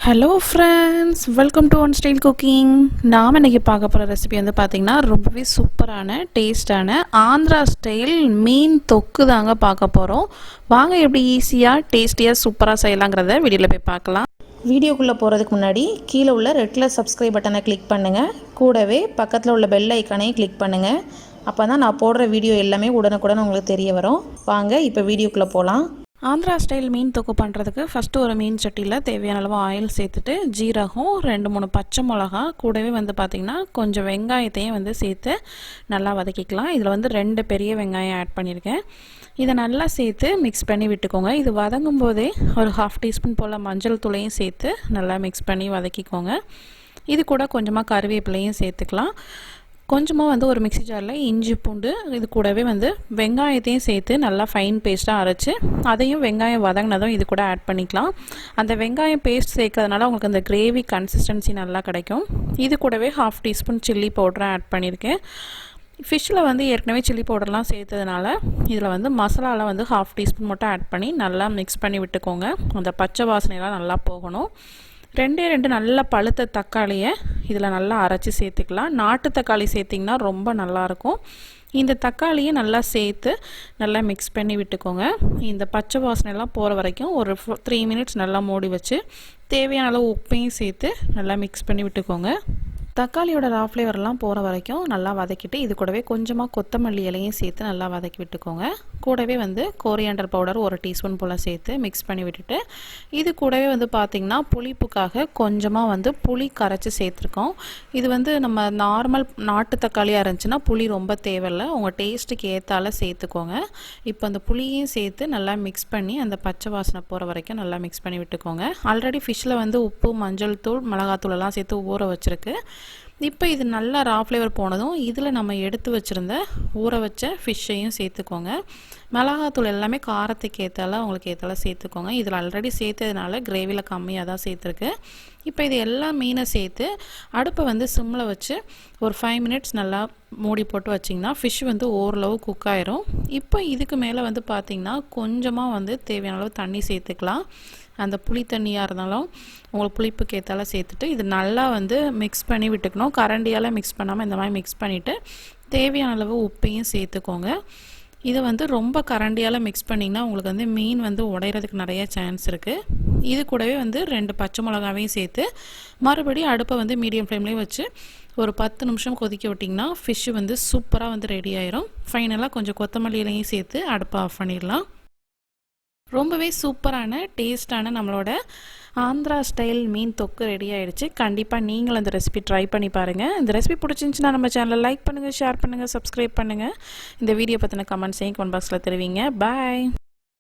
Hello friends, welcome to one style cooking. நாம் இன்றைக்கி பார்க்க போகிற ரெசிபி வந்து பார்த்திங்கன்னா ரொம்பவே சூப்பரான டேஸ்டான ஆந்திரா ஸ்டைல் மீன் தொக்கு தாங்க பார்க்க போகிறோம். வாங்க எப்படி ஈஸியாக டேஸ்டியாக சூப்பராக செய்யலாங்கிறத வீடியோவில் போய் பார்க்கலாம். வீடியோக்குள்ளே போகிறதுக்கு முன்னாடி கீழே உள்ள ரெட் கலர் சப்ஸ்கிரைப் பட்டனை கிளிக் பண்ணுங்கள். கூடவே பக்கத்தில் உள்ள பெல் ஐக்கானையும் கிளிக் பண்ணுங்கள். அப்போ தான் நான் போடுற வீடியோ எல்லாமே உடனுக்குடன் உங்களுக்கு தெரிய வரும். வாங்க இப்போ வீடியோக்குள்ளே போகலாம். ஆந்திரா ஸ்டைல் மீன் தொக்கு பண்ணுறதுக்கு ஃபஸ்ட்டு ஒரு மீன் சட்டியில் தேவையான அளவு ஆயில் சேர்த்துட்டு ஜீரகம் 2-3 பச்சை மிளகா கூடவே வந்து பார்த்திங்கன்னா கொஞ்சம் வெங்காயத்தையும் வந்து சேர்த்து நல்லா வதக்கிக்கலாம். இதில் வந்து 2 பெரிய வெங்காயம் ஆட் பண்ணியிருக்கேன். இதை நல்லா சேர்த்து மிக்ஸ் பண்ணி விட்டுக்கோங்க. இது வதங்கும் போதே ஒரு 1/2 டீஸ்பூன் போல் மஞ்சள் தூளையும் சேர்த்து நல்லா மிக்ஸ் பண்ணி வதக்கிக்கோங்க. இது கூட கொஞ்சமாக கருவேப்பிலையும் சேர்த்துக்கலாம். கொஞ்சமாக வந்து ஒரு மிக்ஸி ஜாரில் இஞ்சி பூண்டு இது கூடவே வந்து வெங்காயத்தையும் சேர்த்து நல்லா ஃபைன் பேஸ்ட்டாக அரைச்சி அதையும் வெங்காயம் வதங்கினதும் இது கூட ஆட் பண்ணிக்கலாம். அந்த வெங்காயம் பேஸ்ட் சேர்க்கறதுனால உங்களுக்கு அந்த கிரேவி கன்சிஸ்டன்சி நல்லா கிடைக்கும். இது கூடவே 1/2 டீஸ்பூன் சில்லி பவுடரை ஆட் பண்ணியிருக்கேன். ஃபிஷ்ஷில் வந்து ஏற்கனவே சில்லி பவுடர்லாம் சேர்த்ததுனால இதில் வந்து மசாலாவில் வந்து 1/2 டீஸ்பூன் மட்டும் ஆட் பண்ணி நல்லா மிக்ஸ் பண்ணி விட்டுக்கோங்க. அந்த பச்சை வாசனையெல்லாம் நல்லா போகணும். 2 நல்ல பழுத்த தக்காளியை இதில் நல்லா அரைச்சி சேர்த்துக்கலாம். நாட்டு தக்காளி சேர்த்திங்கன்னா ரொம்ப நல்லாயிருக்கும். இந்த தக்காளியை நல்லா சேர்த்து நல்லா மிக்ஸ் பண்ணி விட்டுக்கோங்க. இந்த பச்சை வாசனைலாம் போகிற வரைக்கும் ஒரு 3 மினிட்ஸ் நல்லா மூடி வச்சு தேவையான அளவு உப்பையும் சேர்த்து நல்லா மிக்ஸ் பண்ணி விட்டுக்கோங்க. தக்காளியோட ரா ஃப்ளேவர்லாம் போகிற வரைக்கும் நல்லா வதக்கிட்டு இது கூடவே கொஞ்சமாக கொத்தமல்லி இலையும் சேர்த்து நல்லா வதக்கி விட்டுக்கோங்க. கூடவே வந்து கோரியாண்டர் பவுடர் 1 டீஸ்பூன் போல் சேர்த்து மிக்ஸ் பண்ணி விட்டுட்டு இது கூடவே வந்து பார்த்திங்கன்னா புளிப்புக்காக கொஞ்சமாக வந்து புளி கரைச்சி சேர்த்துருக்கோம். இது வந்து நம்ம நார்மல் நாட்டு தக்காளியாக இருந்துச்சுன்னா புளி ரொம்ப தேவையில்லை, உங்கள் டேஸ்ட்டுக்கு ஏற்றால சேர்த்துக்கோங்க. இப்போ அந்த புளியையும் சேர்த்து நல்லா மிக்ஸ் பண்ணி அந்த பச்சை வாசனை போகிற வரைக்கும் நல்லா மிக்ஸ் பண்ணி விட்டுக்கோங்க. ஆல்ரெடி ஃபிஷ்ஷில் வந்து உப்பு, மஞ்சள் தூள், மிளகாத்தூள் எல்லாம் சேர்த்து ஊற வச்சுருக்கு. இப்போ இது நல்லா ரா ஃப்ளேவர் போனதும் இதில் நம்ம எடுத்து வச்சுருந்த ஊற வச்ச ஃபிஷ்ஷையும் சேர்த்துக்கோங்க. மிளகாத்தூள் எல்லாமே காரத்துக்கு ஏற்றால உங்களுக்கு ஏற்றால சேர்த்துக்கோங்க. இதில் ஆல்ரெடி சேர்த்ததுனால கிரேவியில் கம்மியாக தான் சேர்த்துருக்கு. இப்போ இது எல்லா மீனை சேர்த்து அடுப்பை வந்து சிம்மில் வச்சு ஒரு 5 மினிட்ஸ் நல்லா மூடி போட்டு வச்சிங்கன்னா ஃபிஷ் வந்து ஓரளவு குக் ஆயிரும். இப்போ இதுக்கு மேலே வந்து பார்த்திங்கன்னா கொஞ்சமாக வந்து தேவையான அளவு தண்ணி சேர்த்துக்கலாம். அந்த புளி தண்ணியாக இருந்தாலும் உங்களுக்கு புளிப்புக்கு ஏற்றால சேர்த்துட்டு இது நல்லா வந்து மிக்ஸ் பண்ணி விட்டுக்கணும். கரண்டியால் மிக்ஸ் பண்ணாமல் இந்த மாதிரி மிக்ஸ் பண்ணிவிட்டு தேவையான அளவு உப்பையும் சேர்த்துக்கோங்க. இதை வந்து ரொம்ப கரண்டியால் மிக்ஸ் பண்ணிங்கன்னா உங்களுக்கு வந்து மீன் வந்து உடையிறதுக்கு நிறைய சான்ஸ் இருக்குது. இது கூடவே வந்து 2 பச்சை மிளகாவையும் சேர்த்து மறுபடியும் அடுப்பை வந்து மீடியம் ஃப்ளேம்லேயே வச்சு ஒரு 10 நிமிஷம் கொதிக்க விட்டிங்கன்னா ஃபிஷ்ஷு வந்து சூப்பராக வந்து ரெடி ஆயிரும். ஃபைனலாக கொஞ்சம் கொத்தமல்லி இலையும் சேர்த்து அடுப்பை ஆஃப் பண்ணிடலாம். ரொம்பவே சூப்பரான டேஸ்டான நம்மளோட ஆந்திரா ஸ்டைல் மீன் தொக்கு ரெடி ஆகிடுச்சு. கண்டிப்பாக நீங்களும் அந்த ரெசிபி ட்ரை பண்ணி பாருங்கள். இந்த ரெசிபி பிடிச்சிருந்துச்சுன்னா நம்ம சேனலை லைக் பண்ணுங்கள், ஷேர் பண்ணுங்கள், சப்ஸ்கிரைப் பண்ணுங்கள். இந்த வீடியோ பற்றின கமெண்ட்ஸையும் கமெண்ட் பாக்ஸில் தெரிவிங்க. பாய்.